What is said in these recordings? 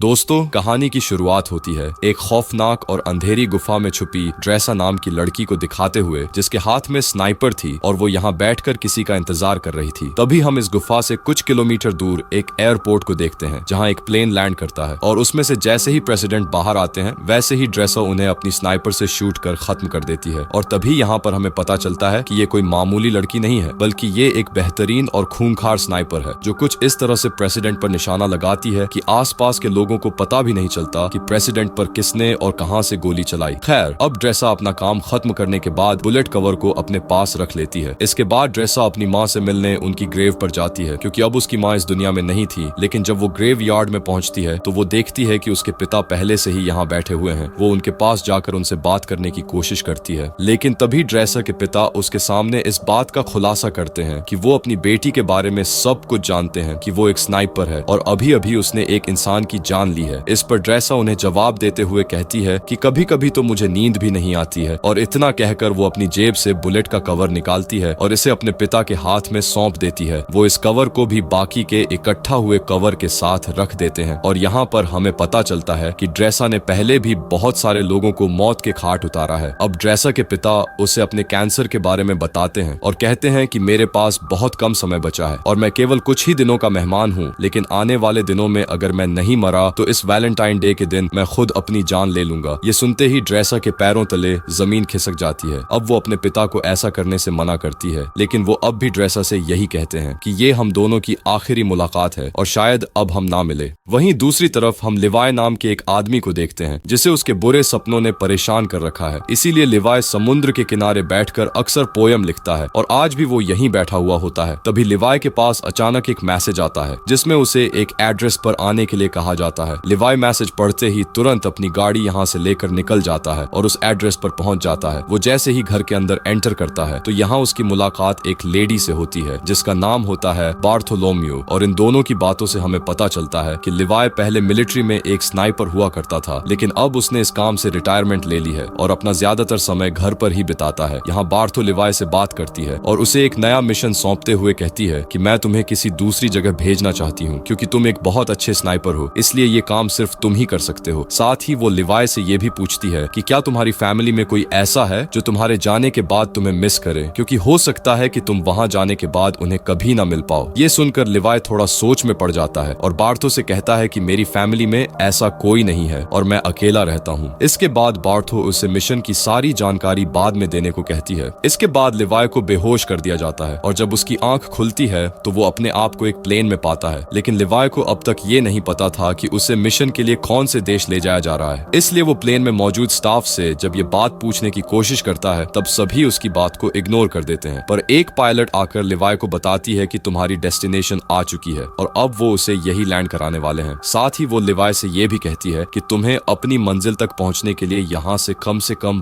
दोस्तों, कहानी की शुरुआत होती है एक खौफनाक और अंधेरी गुफा में छुपी ड्रेसा नाम की लड़की को दिखाते हुए, जिसके हाथ में स्नाइपर थी और वो यहाँ बैठकर किसी का इंतजार कर रही थी। तभी हम इस गुफा से कुछ किलोमीटर दूर एक एयरपोर्ट को देखते हैं जहाँ एक प्लेन लैंड करता है और उसमें से जैसे ही प्रेसिडेंट बाहर आते हैं वैसे ही ड्रेसा उन्हें अपनी स्नाइपर से शूट कर खत्म कर देती है। और तभी यहाँ पर हमें पता चलता है कि ये कोई मामूली लड़की नहीं है, बल्कि ये एक बेहतरीन और खूंखार स्नाइपर है जो कुछ इस तरह से प्रेसिडेंट पर निशाना लगाती है कि आसपास के लोगों को पता भी नहीं चलता कि प्रेसिडेंट पर किसने और कहां से गोली चलाई। खैर, अब ड्रेसा अपना काम खत्म करने के बाद बुलेट कवर को अपने पास रख लेती है। इसके बाद ड्रेसा अपनी माँ से मिलने उनकी ग्रेव पर जाती है, क्योंकि अब उसकी माँ इस दुनिया में नहीं थी। लेकिन जब वो ग्रेव यार्ड में पहुंचती है तो वो देखती है कि उसके पिता पहले से ही यहाँ बैठे हुए हैं। वो उनके पास जाकर उनसे बात करने की कोशिश करती है, लेकिन तभी ड्रेसा के पिता उसके सामने इस बात का खुलासा करते हैं कि वो अपनी बेटी के बारे में सब कुछ जानते हैं, कि वो एक स्नाइपर है और अभी अभी उसने एक इंसान की जान ली है। इस पर ड्रेसा उन्हें जवाब देते हुए कहती है कि कभी कभी तो मुझे नींद भी नहीं आती है, और इतना कहकर वो अपनी जेब से बुलेट का कवर निकालती है और इसे अपने पिता के हाथ में सौंप देती है। वो इस कवर को भी बाकी के इकट्ठा हुए कवर के साथ रख देते हैं और यहाँ पर हमें पता चलता है कि ड्रेसा ने पहले भी बहुत सारे लोगों को मौत के घाट उतारा है। अब ड्रेसा के पिता उसे अपने कैंसर के बारे में बताते हैं और कहते हैं कि मेरे पास बहुत कम समय बचा है और मैं केवल कुछ ही दिनों का मेहमान हूँ, लेकिन आने वाले दिनों में अगर मैं नहीं मरा तो इस वैलेंटाइन डे के दिन मैं खुद अपनी जान ले लूंगा। ये सुनते ही ड्रेसा के पैरों तले जमीन खिसक जाती है। अब वो अपने पिता को ऐसा करने से मना करती है, लेकिन वो अब भी ड्रेसा से यही कहते हैं कि ये हम दोनों की आखिरी मुलाकात है और शायद अब हम ना मिले। वहीं दूसरी तरफ हम लिवाय नाम के एक आदमी को देखते हैं जिसे उसके बुरे सपनों ने परेशान कर रखा है। इसीलिए लिवाय समुद्र के किनारे बैठकर अक्सर पोयम लिखता है और आज भी वो यहीं बैठा हुआ होता है। तभी लिवाय के पास अचानक एक मैसेज आता है जिसमें उसे एक एड्रेस पर आने के लिए कहा जाता है। लिवाय मैसेज पढ़ते ही तुरंत अपनी गाड़ी यहाँ से लेकर निकल जाता है और उस एड्रेस पर पहुंच जाता है। वो जैसे ही घर के अंदर एंटर करता है तो यहाँ उसकी मुलाकात एक लेडी से होती है जिसका नाम होता है बार्थोलोम्यू, और इन दोनों की बातों से हमें पता चलता है कि लिवाय पहले मिलिट्री में एक स्नाइपर हुआ करता था, लेकिन अब उसने इस काम से रिटायरमेंट ले ली है और अपना ज्यादातर समय घर पर ही बिताता है। यहाँ बार्थो लिवाय से बात करती है और उसे एक नया मिशन सौंपते हुए कहती है कि मैं तुम्हें किसी दूसरी जगह भेजना चाहती हूँ, क्योंकि तुम एक बहुत अच्छे स्नाइपर हो, इसलिए ये काम सिर्फ तुम ही कर सकते हो। साथ ही वो लिवाय से ये भी पूछती है कि क्या तुम्हारी फैमिली में कोई ऐसा है जो तुम्हारे जाने के बाद तुम्हें मिस करे, क्योंकि हो सकता है कि तुम वहां जाने के बाद उन्हें कभी ना मिल पाओ। ये सुनकर लिवाय थोड़ा सोच में पड़ जाता है और बार्थो से कहता है कि मेरी फैमिली में ऐसा कोई नहीं है और मैं अकेला रहता हूँ। इसके बाद बार्थो उसे मिशन की सारी जानकारी बाद में देने को कहती है। इसके बाद लिवाय को बेहोश कर दिया जाता है और जब उसकी आंख खुलती है तो वो अपने आप को एक प्लेन में पाता है, लेकिन लिवाय को अब तक ये नहीं पता था कि उसे मिशन के लिए कौन से देश ले जाया जा रहा है। इसलिए वो प्लेन में मौजूद स्टाफ से जब ये बात पूछने की कोशिश करता है तब सभी उसकी बात को इग्नोर कर देते हैं, पर एक पायलट आकर लिवाय को बताती है कि तुम्हारी डेस्टिनेशन आ चुकी है और अब वो उसे यही लैंड कराने वाले हैं। साथ ही वो लिवाय से ये भी कहती है कि तुम्हें अपनी मंजिल तक पहुंचने के लिए यहाँ से कम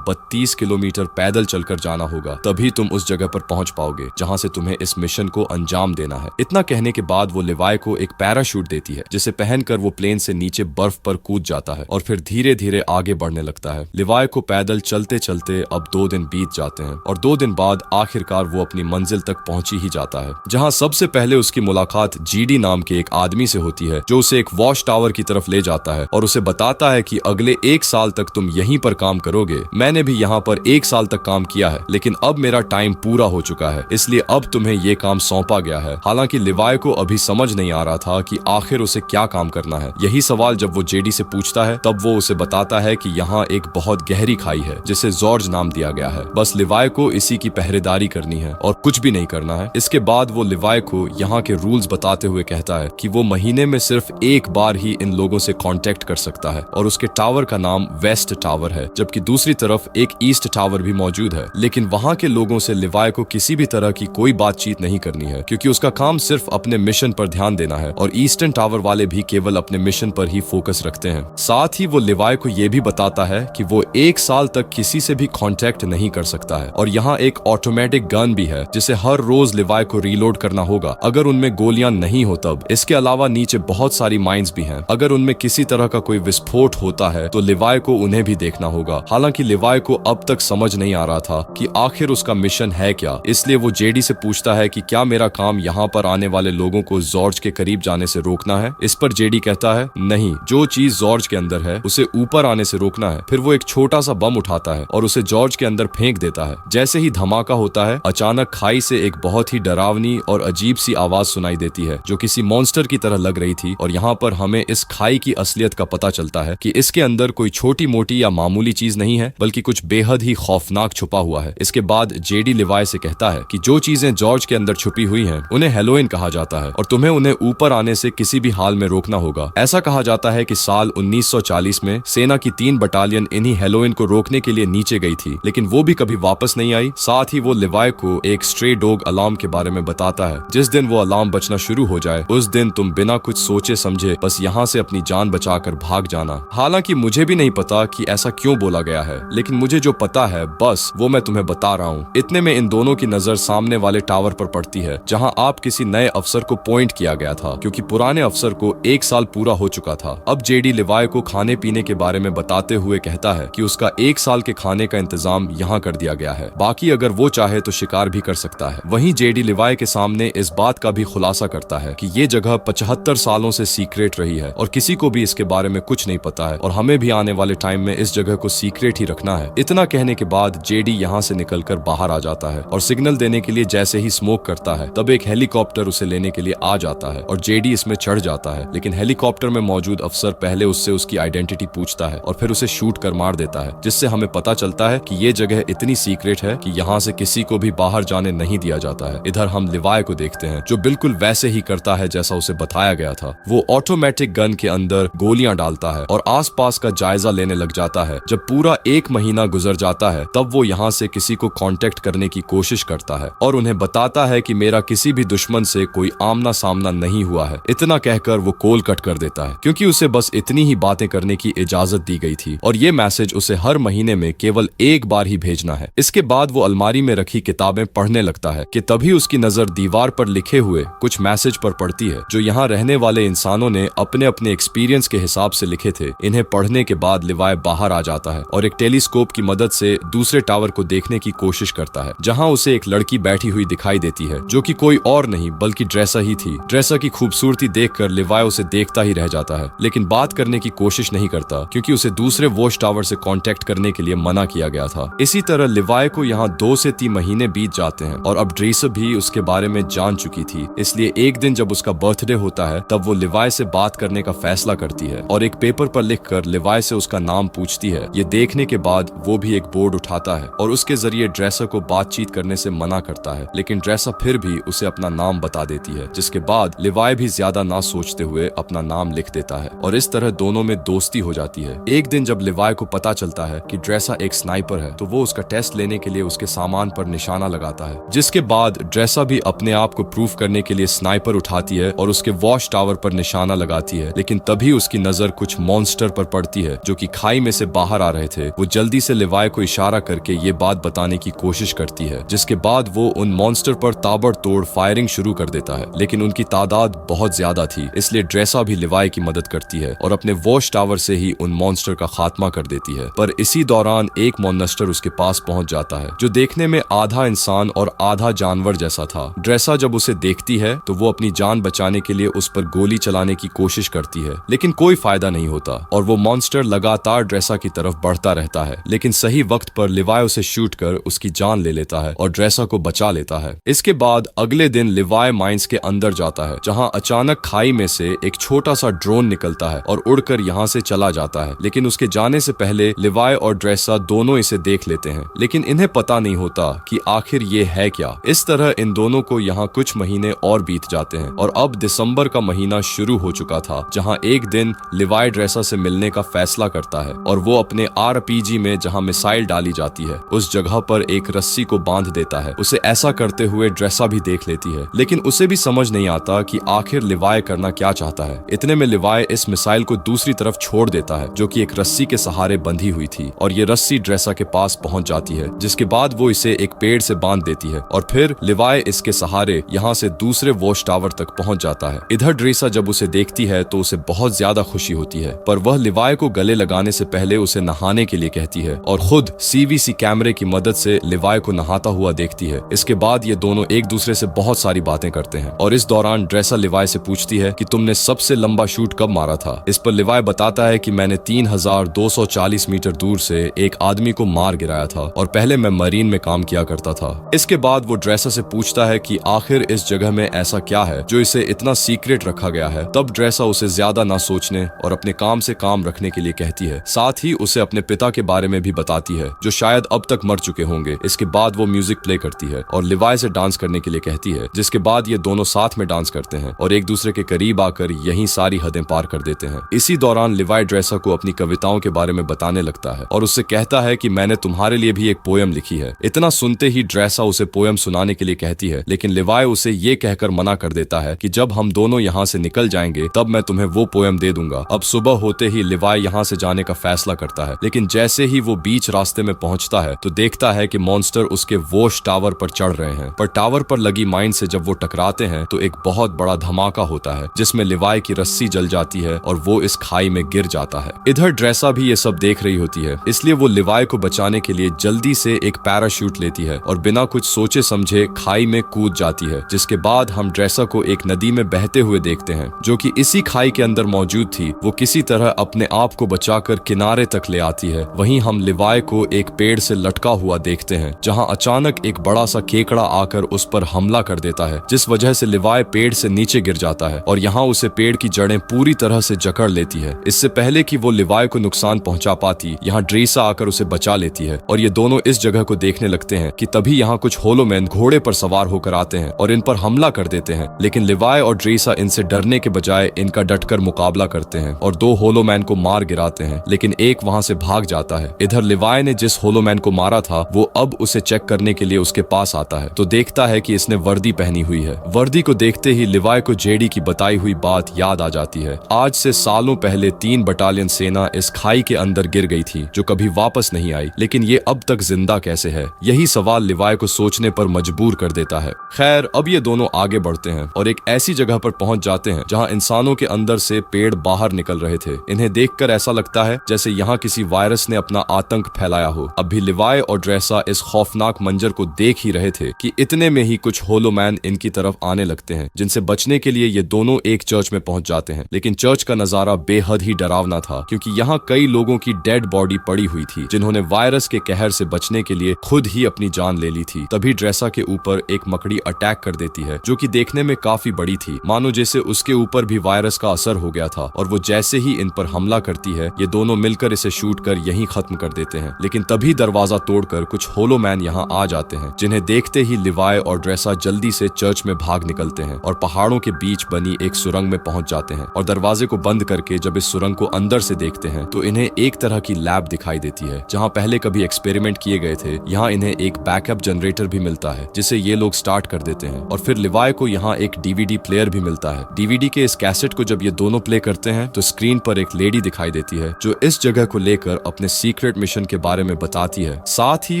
32 किलोमीटर पैदल चलकर जाना होगा, तभी तुम उस जगह पर पहुंच पाओगे जहाँ से तुम्हें इस मिशन को अंजाम देना है। इतना कहने के बाद वो लिवाय को एक पैराशूट देती है जिसे पहनकर वो प्लेन से नीचे बर्फ पर कूद जाता है और फिर धीरे धीरे आगे बढ़ने लगता है। लिवाय को पैदल चलते चलते अब 2 दिन बीत जाते हैं और 2 दिन बाद आखिरकार वो अपनी मंजिल तक पहुंची ही जाता है, जहां सबसे पहले उसकी मुलाकात जीडी नाम के एक आदमी से होती है जो उसे एक वॉच टावर की तरफ ले जाता है और उसे बताता है कि अगले 1 साल तक तुम यहीं पर काम करोगे। मैंने भी यहाँ पर 1 साल तक काम किया है, लेकिन अब मेरा टाइम पूरा हो चुका है, इसलिए अब तुम्हें ये काम सौंपा गया है। हालांकि लिवाय को अभी समझ नहीं आ रहा था कि आखिर उसे क्या काम करना है। यही सवाल जब वो जेडी से पूछता है तब वो उसे बताता है कि यहाँ एक बहुत गहरी खाई है जिसे जॉर्ज नाम दिया गया है, बस लिवाय को इसी की पहरेदारी करनी है और कुछ भी नहीं करना है। इसके बाद वो लिवाय को यहाँ के रूल्स बताते हुए कहता है कि वो महीने में सिर्फ 1 बार ही इन लोगों से कांटेक्ट कर सकता है और उसके टावर का नाम वेस्ट टावर है, जबकि दूसरी तरफ एक ईस्ट टावर भी मौजूद है। लेकिन वहाँ के लोगों से लिवाय को किसी भी तरह की कोई बातचीत नहीं करनी है, क्योंकि उसका काम सिर्फ अपने मिशन पर ध्यान देना है और ईस्टर्न टावर वाले भी केवल अपने मिशन पर ही फोकस रखते हैं। साथ ही वो लिवाय को ये भी बताता है कि वो 1 साल तक किसी से भी कांटेक्ट नहीं कर सकता है और यहाँ एक ऑटोमेटिक गन भी है जिसे हर रोज लिवाय को रीलोड करना होगा अगर उनमें गोलियां नहीं हो तब। इसके अलावा नीचे बहुत सारी माइंस भी हैं, अगर उनमें किसी तरह का कोई विस्फोट होता है तो लिवाय को उन्हें भी देखना होगा। हालांकि लिवाय को अब तक समझ नहीं आ रहा था कि आखिर उसका मिशन है क्या, इसलिए वो जेडी से पूछता है कि क्या मेरा काम यहाँ पर आने वाले लोगों को जॉर्ज के करीब जाने से रोकना है। इस पर जेडी कहता है है, नहीं, जो चीज जॉर्ज के अंदर है उसे ऊपर आने से रोकना है। फिर वो एक छोटा सा बम उठाता है और उसे जॉर्ज के अंदर फेंक देता है। जैसे ही धमाका होता है, अचानक खाई से एक बहुत ही डरावनी और अजीब सी आवाज सुनाई देती है जो किसी मॉन्स्टर की तरह लग रही थी। और यहाँ पर हमें इस खाई की असलियत का पता चलता है कि इसके अंदर कोई छोटी मोटी या मामूली चीज नहीं है, बल्कि कुछ बेहद ही खौफनाक छुपा हुआ है। इसके बाद जेडी लिवाय से कहता है कि जो चीजें जॉर्ज के अंदर छुपी हुई हैं उन्हें हेलोइन कहा जाता है और तुम्हें उन्हें ऊपर आने से किसी भी हाल में रोकना होगा। ऐसा कहा जाता है कि साल 1940 में सेना की 3 बटालियन इन्हीं हेलोइन को रोकने के लिए नीचे गई थी, लेकिन वो भी कभी वापस नहीं आई। साथ ही वो लिवाय को एक स्ट्रे डॉग अलार्म के बारे में बताता है। जिस दिन वो अलार्म बजना शुरू हो जाए उस दिन तुम बिना कुछ सोचे समझे बस यहाँ से अपनी जान बचाकर भाग जाना। हालांकि मुझे भी नहीं पता कि ऐसा क्यों बोला गया है, लेकिन मुझे जो पता है बस वो मैं तुम्हें बता रहा हूँ। इतने में इन दोनों की नजर सामने वाले टावर पर पड़ती है जहाँ आप किसी नए अफसर को पॉइंट किया गया था, क्योंकि पुराने अफसर को 1 साल पूरा हो चुका था। अब जेडी लिवाय को खाने पीने के बारे में बताते हुए कहता है कि उसका 1 साल के खाने का इंतजाम यहाँ कर दिया गया है, बाकी अगर वो चाहे तो शिकार भी कर सकता है। वहीं जेडी लिवाय के सामने इस बात का भी खुलासा करता है कि ये जगह 75 सालों से सीक्रेट रही है और किसी को भी इसके बारे में कुछ नहीं पता है और हमें भी आने वाले टाइम में इस जगह को सीक्रेट ही रखना है। इतना कहने के बाद जेडी यहाँ से निकलकर बाहर आ जाता है और सिग्नल देने के लिए जैसे ही स्मोक करता है तब एक हेलीकॉप्टर उसे लेने के लिए आ जाता है और जेडी इसमें चढ़ जाता है। लेकिन हेलीकॉप्टर में मौजूद अफसर पहले उससे उसकी आइडेंटिटी पूछता है और फिर उसे शूट कर मार देता है, जिससे हमें पता चलता है कि ये जगह इतनी सीक्रेट है कि यहाँ से किसी को भी बाहर जाने नहीं दिया जाता है। इधर हम लिवाय को देखते हैं जो बिल्कुल वैसे ही करता है जैसा उसे बताया गया था। वो ऑटोमेटिक गन के अंदर गोलियां डालता है और आसपास का जायजा लेने लग जाता है। जब पूरा 1 महीना गुजर जाता है तब वो यहाँ से किसी को कांटेक्ट करने की कोशिश करता है और उन्हें बताता है कि मेरा किसी भी दुश्मन से कोई आमना सामना नहीं हुआ है। इतना कहकर वो कॉल कट कर देता है क्योंकि उसे बस इतनी ही बातें करने की इजाजत दी गई थी और ये मैसेज उसे हर महीने में केवल 1 बार ही भेजना है। इसके बाद वो अलमारी में रखी किताबें पढ़ने लगता है कि तभी उसकी नजर दीवार पर लिखे हुए कुछ मैसेज पर पड़ती है जो यहाँ रहने वाले इंसानों ने अपने अपने एक्सपीरियंस के हिसाब से लिखे थे। इन्हें पढ़ने के बाद लिवाय बाहर आ जाता है और एक टेलीस्कोप की मदद से दूसरे टावर को देखने की कोशिश करता है जहाँ उसे एक लड़की बैठी हुई दिखाई देती है जो कि कोई और नहीं बल्कि ड्रेसा ही थी। ड्रेसा की खूबसूरती देखकर लिवाय उसे देखता ही रह जाता है, लेकिन बात करने की कोशिश नहीं करता क्योंकि उसे दूसरे वॉच टावर से कांटेक्ट करने के लिए मना किया गया था। इसी तरह लिवाय को यहाँ 2 से 3 महीने बीत जाते हैं और अब ड्रेसा भी उसके बारे में जान चुकी थी। इसलिए एक दिन जब उसका बर्थडे होता है तब वो लिवाय से बात करने का फैसला करती है और एक पेपर पर लिखकर लिवाय से उसका नाम पूछती है। ये देखने के बाद वो भी एक बोर्ड उठाता है और उसके जरिए ड्रेसा को बातचीत करने से मना करता है, लेकिन ड्रेसा फिर भी उसे अपना नाम बता देती है, जिसके बाद लिवाय भी ज्यादा ना सोचते हुए अपना नाम लिख देता है और इस तरह दोनों में दोस्ती हो जाती है। एक दिन जब लिवाय को पता चलता है कि ड्रेसा एक स्नाइपर है तो वो उसका टेस्ट लेने के लिए उसके सामान पर निशाना लगाता है, जिसके बाद ड्रेसा भी अपने आप को प्रूफ करने के लिए स्नाइपर उठाती है और उसके वॉच टावर पर निशाना लगाती है। लेकिन तभी उसकी नजर कुछ मॉन्स्टर पर पड़ती है जो कि खाई में से बाहर आ रहे थे। वो जल्दी से लिवाय को इशारा करके ये बात बताने की कोशिश करती है, जिसके बाद वो उन मॉन्स्टर पर ताबड़तोड़ फायरिंग शुरू कर देता है, लेकिन उनकी तादाद बहुत ज्यादा थी, इसलिए ड्रेसा भी लिवाय की मदद करती है और अपने वॉच टावर से ही उन मॉन्स्टर का खात्मा कर देती है। पर इसी दौरान एक मॉन्स्टर उसके पास पहुंच जाता है जो देखने में आधा इंसान और आधा जानवर जैसा था। ड्रेसा जब उसे देखती है तो वो अपनी जान बचाने के लिए उस पर गोली चलाने की कोशिश करती है, लेकिन कोई फायदा नहीं होता और वो मॉन्स्टर लगातार ड्रेसा की तरफ बढ़ता रहता है। लेकिन सही वक्त पर लिवाय उसे शूट कर उसकी जान ले लेता है और ड्रेसा को बचा लेता है। इसके बाद अगले दिन लिवाय माइंस के अंदर जाता है जहां अचानक खाई में से एक छोटा सा ड्रोन निकलता है और उड़कर यहां से चला जाता है। लेकिन उसके जाने से पहले लिवाय और ड्रेसा दोनों इसे देख लेते हैं, लेकिन इन्हें पता नहीं होता कि आखिर ये है क्या। इस तरह इन दोनों को यहाँ कुछ महीने और बीत जाते हैं और अब दिसंबर का महीना शुरू हो चुका था जहाँ एक दिन लिवाय ड्रेसा से मिलने का फैसला करता है और वो अपने RPG में जहाँ मिसाइल डाली जाती है उस जगह पर एक रस्सी को बांध देता है। उसे ऐसा करते हुए ड्रेसा भी देख लेती है, लेकिन उसे भी समझ नहीं आता कि आखिर लिवाय करना क्या चाहता है। इतने में लिवाय इस मिसाइल को दूसरी तरफ छोड़ देता है जो कि एक रस्सी के सहारे बंधी हुई थी और ये रस्सी ड्रेसा के पास पहुंच जाती है, जिसके बाद वो इसे एक पेड़ से बांध देती है और फिर लिवाय इसके सहारे यहाँ से दूसरे वॉच टावर तक पहुंच जाता है। इधर ड्रेसा जब उसे देखती है तो उसे बहुत ज्यादा खुशी होती है, पर वह लिवाय को गले लगाने से पहले उसे नहाने के लिए कहती है और खुद CVC कैमरे की मदद से लिवाय को नहाता हुआ देखती है। इसके बाद ये दोनों एक दूसरे से बहुत सारी बातें करते हैं और इस दौरान ड्रेसा लिवाय से पूछती है कि तुमने सबसे लंबा शूट कब मारा था। इस पर लिवाय बताता है कि मैंने 3240 मीटर दूर से एक आदमी को मार गिराया था और पहले मैं मरीन में काम किया करता था। इसके बाद वो ड्रेसा से पूछता है कि आखिर इस जगह में ऐसा क्या है जो इसे इतना सीक्रेट रखा गया है। तब ड्रेसा उसे ज्यादा ना सोचने और अपने काम से काम रखने के लिए कहती है। साथ ही उसे अपने पिता के बारे में भी बताती है जो शायद अब तक मर चुके होंगे। इसके बाद वो म्यूजिक प्ले करती है और लिवाय से डांस करने के लिए कहती है, जिसके बाद ये दोनों साथ में डांस करते हैं और एक दूसरे के करीब आकर यही सारी हदें पार कर देते हैं। इसी दौरान लिवाय ड्रेसा को अपनी कविताओं के बारे में बताने लगता है और उससे कहता है कि मैंने तुम्हारे लिए भी एक पोयम लिखी है। इतना सुनते ही ड्रेसा उसे पोयम सुनाने के लिए कहती है, लेकिन लिवाय उसे ये कहकर मना कर देता है कि जब हम दोनों यहाँ से निकल जाएंगे तब मैं तुम्हें वो पोयम दे दूंगा। अब सुबह होते ही लिवाय यहाँ से जाने का फैसला करता है, लेकिन जैसे ही वो बीच रास्ते में पहुंचता है तो देखता है कि मॉन्स्टर उसके वॉच टावर पर चढ़ रहे हैं। पर टावर पर लगी माइन से जब वो टकराते हैं तो एक बहुत बड़ा धमाका होता है जिसमें लिवाय की रस्सी जल जाती है और वो इस खाई में गिर जाता है। इधर ड्रेसा भी ये सब देख रही होती है, इसलिए वो लिवाय को बचाने के लिए जल्दी से एक पैराशूट लेती है और बिना कुछ सोचे समझे खाई में कूद जाती है। जिसके बाद हम ड्रेसा को एक नदी में बहते हुए देखते हैं जो कि इसी खाई के अंदर मौजूद थी। वो किसी तरह अपने आप को बचाकर किनारे तक ले आती है। वहीं हम लिवाय को एक पेड़ से लटका हुआ देखते हैं जहां अचानक एक बड़ा सा केकड़ा आकर उस पर हमला कर देता है, जिस वजह से लिवाय पेड़ से नीचे गिर जाता है और यहाँ उसे पेड़ की जड़ें पूरी तरह से जकड़ लेती है। इससे पहले कि वो लिवाय को नुकसान पहुंचा पाती, यहाँ ड्रेसा आकर उसे बचा लेती है और ये दोनों इस जगह को देखने लगते हैं कि तभी यहाँ कुछ होलोमैन घोड़े पर सवार होकर आते हैं और इन पर हमला कर देते हैं। लेकिन लिवाय और ड्रेसा इनसे डरने के बजाय इनका डटकर मुकाबला करते हैं और दो होलोमैन को मार गिराते हैं, लेकिन एक वहां से भाग जाता है। इधर लिवाय ने जिस होलोमैन को मारा था वो अब उसे चेक करने के लिए उसके पास आता है तो देखता है कि इसने वर्दी पहनी हुई है। वर्दी को देखते ही लिवाय को जेडी की बताई हुई बात याद आ जाती है। आज से सालों पहले 3 बटालियन सेना इस खाई के अंदर गिर गई थी जो कभी वापस नहीं आई, लेकिन ये अब तक जिंदा कैसे है? यही सवाल लिवाय को सोचने पर मजबूर कर देता है। खैर, अब ये दोनों आगे बढ़ते हैं और एक ऐसी जगह पर पहुंच जाते हैं जहां इंसानों के अंदर से पेड़ बाहर निकल रहे थे। इन्हें देखकर ऐसा लगता है जैसे यहाँ किसी वायरस ने अपना आतंक फैलाया हो। अब भी लिवाय और ड्रेसा इस खौफनाक मंजर को देख ही रहे थे कि इतने में ही कुछ होलोमैन इनकी तरफ आने लगते हैं, जिनसे बचने के लिए ये दोनों एक चर्च में पहुंच जाते हैं। लेकिन चर्च का नजारा बेहद ही डरावना था क्योंकि यहाँ कई लोगों की डेड बॉडी पड़ी हुई थी जिन्होंने वायरस के कहर से बचने के लिए खुद ही अपनी जान ले ली थी। तभी ड्रेसा के ऊपर एक मकड़ी अटैक कर देती है जो कि देखने में काफी बड़ी थी, मानो जैसे उसके ऊपर भी वायरस का असर हो गया था। और वो जैसे ही इन पर हमला करती है ये दोनों मिलकर इसे शूट कर यहीं खत्म कर देते हैं। लेकिन तभी दरवाजा तोड़कर कुछ होलोमैन यहाँ आ जाते हैं, जिन्हें देखते ही लिवाय और ड्रेसा जल्दी से चर्च में भाग निकलते हैं और पहाड़ों के बीच बनी एक सुरंग में पहुंच जाते हैं। और दरवाजे को बंद करके जब इस सुरंग को अंदर से देखते हैं तो इन्हें एक तरह की लैब दिखाई देती है जहाँ पहले कभी एक्सपेरिमेंट किए गए थे। यहाँ इन्हें एक बैकअप जनरेटर भी मिलता है जिसे ये लोग स्टार्ट कर देते हैं और फिर लिवाय को यहाँ एक डीवीडी प्लेयर भी मिलता है। डीवीडी के इस कैसेट को जब ये दोनों प्ले करते हैं तो स्क्रीन पर एक लेडी दिखाई देती है जो इस जगह को लेकर अपने सीक्रेट मिशन के बारे में बताती है। साथ ही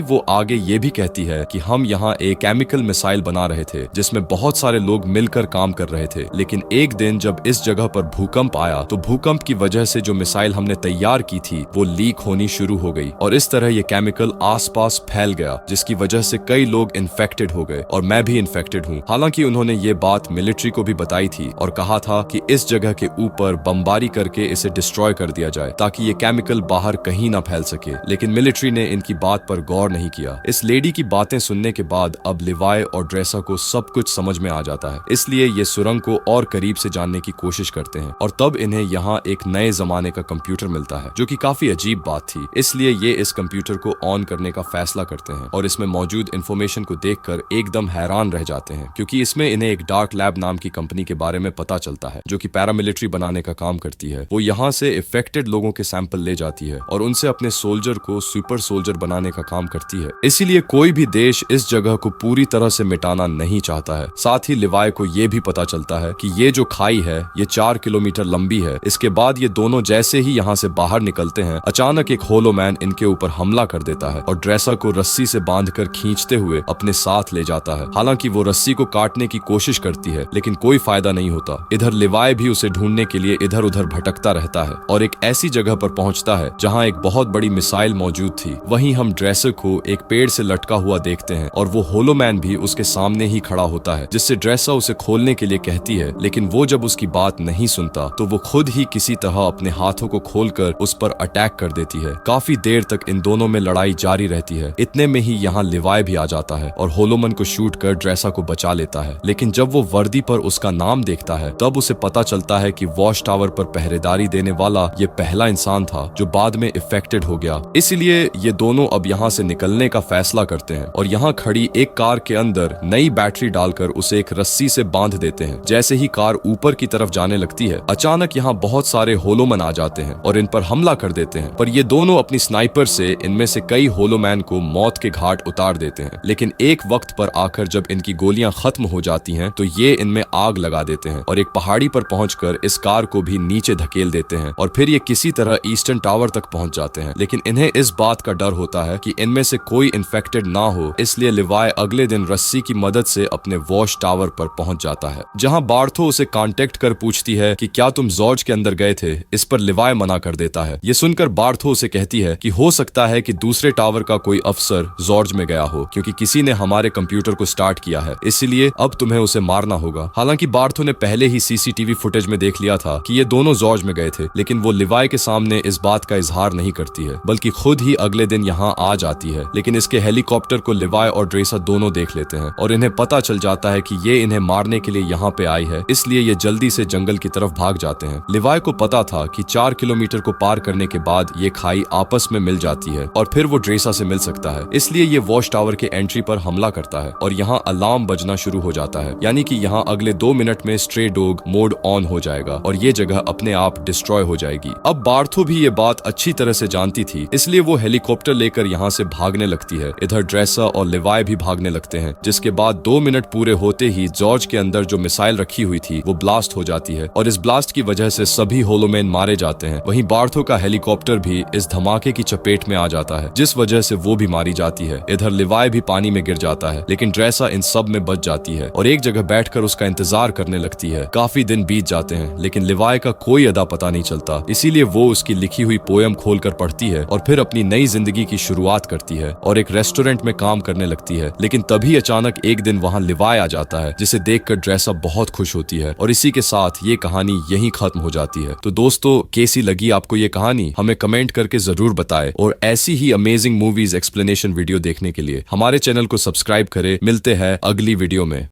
वो आगे ये भी कहती है कि हम यहाँ एक केमिकल मिसाइल बना रहे थे जिसमें बहुत सारे लोग मिलकर काम कर रहे थे, लेकिन एक दिन जब इस जगह पर भूकंप आया तो भूकंप की वजह से जो मिसाइल हमने तैयार की थी वो लीक होनी शुरू हो गई और इस तरह ये केमिकल आसपास फैल गया, जिसकी वजह से कई लोग इन्फेक्टेड हो गए और मैं भी इन्फेक्टेड हूँ। हालांकि उन्होंने ये बात मिलिट्री को भी बताई थी और कहा था कि इस जगह के ऊपर बमबारी करके इसे डिस्ट्रॉय कर दिया जाए ताकि ये केमिकल बाहर कहीं ना फैल सके, लेकिन मिलिट्री ने इनकी बात पर गौर नहीं किया। इस लेडी की बातें सुनने के बाद अब लिवाय और ड्रेसा को सब कुछ समझ में आ जाता है, इसलिए ये सुरंग को और करीब से जानने की कोशिश करते हैं और तब इन्हें यहाँ एक नए जमाने का कंप्यूटर मिलता है जो कि काफी अजीब बात थी। इसलिए ये इस कंप्यूटर को ऑन करने का फैसला करते हैं और इसमें मौजूद इंफॉर्मेशन को देखकर एकदम हैरान रह जाते हैं क्योंकि इसमें इन्हें एक डार्क लैब नाम की कंपनी के बारे में पता चलता है जो कि पैरामिलिट्री बनाने का काम करती है। वो यहाँ से इफेक्टेड लोगों के सैंपल ले जाती है और उनसे अपने सोल्जर को सुपर सोल्जर बनाने का काम करती है। इसीलिए कोई भी देश इस जगह को पूरी तरह से मिटाना नहीं चाहता है। साथ ही लिवाय को ये भी पता चलता है कि ये जो खाई है ये 4 किलोमीटर लंबी है। इसके बाद ये दोनों जैसे ही यहाँ से बाहर निकलते हैं अचानक एक होलोमैन इनके ऊपर हमला कर देता है और ड्रेसा को रस्सी से बांधकर खींचते हुए अपने साथ ले जाता है। हालांकि वो रस्सी को काटने की कोशिश करती है लेकिन कोई फायदा नहीं होता। इधर लिवाय भी उसे ढूंढने के लिए इधर उधर भटकता रहता है और एक ऐसी जगह पर पहुंचता है जहां एक बहुत बड़ी मिसाइल मौजूद थी। वहीं हम ड्रेसर को एक पेड़ से लटका हुआ देखते हैं और वो होलोमैन भी उसके सामने ही खड़ा होता है, जिससे ड्रेसा उसे खोलने के लिए कहती है, लेकिन वो जब उसकी बात नहीं नहीं सुनता तो वो खुद ही किसी तरह अपने हाथों को खोलकर उस पर अटैक कर देती है। काफी देर तक इन दोनों में लड़ाई जारी रहती है। इतने में ही यहाँ लिवाय भी आ जाता है और होलोमन को शूट कर ड्रेसा को बचा लेता है। लेकिन जब वो वर्दी पर उसका नाम देखता है तब उसे पता चलता है कि वॉच टावर पर पहरेदारी देने वाला ये पहला इंसान था जो बाद में इफेक्टेड हो गया। इसलिए ये दोनों अब यहाँ से निकलने का फैसला करते हैं और यहाँ खड़ी एक कार के अंदर नई बैटरी डालकर उसे एक रस्सी से बांध देते हैं। जैसे ही कार ऊपर की तरफ जाने लगती है अचानक यहाँ बहुत सारे होलोमैन आ जाते हैं और इन पर हमला कर देते हैं, पर ये दोनों अपनी स्नाइपर से इनमें से कई होलोमैन को मौत के घाट उतार देते हैं। लेकिन एक वक्त पर आकर जब इनकी गोलियां खत्म हो जाती हैं तो ये इनमें आग लगा देते हैं और एक पहाड़ी पर पहुंचकर इस कार को भी नीचे धकेल देते हैं और फिर ये किसी तरह ईस्टर्न टावर तक पहुंच जाते हैं। लेकिन इन्हें इस बात का डर होता है कि इनमें से कोई इन्फेक्टेड ना हो, इसलिए लिवाय अगले दिन रस्सी की मदद से अपने वॉच टावर पर पहुंच जाता है, जहां बार्थो उसे कांटेक्ट कर पूछती है कि क्या तुम जॉर्ज के अंदर गए थे। इस पर लिवाय मना कर देता है। ये सुनकर बार्थो उसे कहती है कि हो सकता है कि दूसरे टावर का कोई अफसर जॉर्ज में गया हो, क्योंकि किसी ने हमारे कंप्यूटर को स्टार्ट किया है, इसलिए अब तुम्हें उसे मारना होगा। हालांकि बार्थो ने पहले ही सीसीटीवी फुटेज में देख लिया था कि ये दोनों जॉर्ज में गए थे, लेकिन वो लिवाय के सामने इस बात का इजहार नहीं करती है, बल्कि खुद ही अगले दिन यहाँ आ जाती है। लेकिन इसके हेलीकॉप्टर को लिवाय और ड्रेसा दोनों देख लेते हैं और इन्हें पता चल जाता है कि ये इन्हें मारने के लिए यहाँ पे आई है, इसलिए ये जल्दी से जंगल की तरफ भाग जाते हैं। लिवाय को पता था कि 4 किलोमीटर को पार करने के बाद ये खाई आपस में मिल जाती है और फिर वो ड्रेसा से मिल सकता है, इसलिए ये वॉच टावर के एंट्री पर हमला करता है और यहाँ अलार्म बजना शुरू हो जाता है, यानी कि यहाँ अगले 2 मिनट में स्ट्रे डॉग मोड ऑन हो जाएगा और ये जगह अपने आप डिस्ट्रॉय हो जाएगी। अब बार्थो भी ये बात अच्छी तरह से जानती थी, इसलिए वो हेलीकॉप्टर लेकर यहाँ से भागने लगती है। इधर ड्रेसा और लिवाय भी भागने लगते हैं, जिसके बाद 2 मिनट पूरे होते ही जॉर्ज के अंदर जो मिसाइल रखी हुई थी वो ब्लास्ट हो जाती है और इस ब्लास्ट की वजह से सभी होलोमैन मारे जाते हैं। वहीं बार्थो का हेलीकॉप्टर भी इस धमाके की चपेट में आ जाता है, जिस वजह से वो भी मारी जाती है। इधर लिवाय भी पानी में गिर जाता है, लेकिन ड्रेसा इन सब में बच जाती है और एक जगह बैठकर उसका इंतजार करने लगती है। काफी दिन बीत जाते हैं, लेकिन लिवाय का कोई अदा पता नहीं चलता, इसीलिए वो उसकी लिखी हुई पोयम खोलकर पढ़ती है और फिर अपनी नई जिंदगी की शुरुआत करती है और एक रेस्टोरेंट में काम करने लगती है। लेकिन तभी अचानक एक दिन वहाँ लिवाय आ जाता है, जिसे देखकर ड्रेसा बहुत खुश होती है और इसी के साथ ये कहानी यहीं खत्म हो जाती है। तो दोस्तों, कैसी लगी आपको ये कहानी हमें कमेंट करके जरूर बताएं और ऐसी ही अमेजिंग मूवीज एक्सप्लेनेशन वीडियो देखने के लिए हमारे चैनल को सब्सक्राइब करें। मिलते हैं अगली वीडियो में।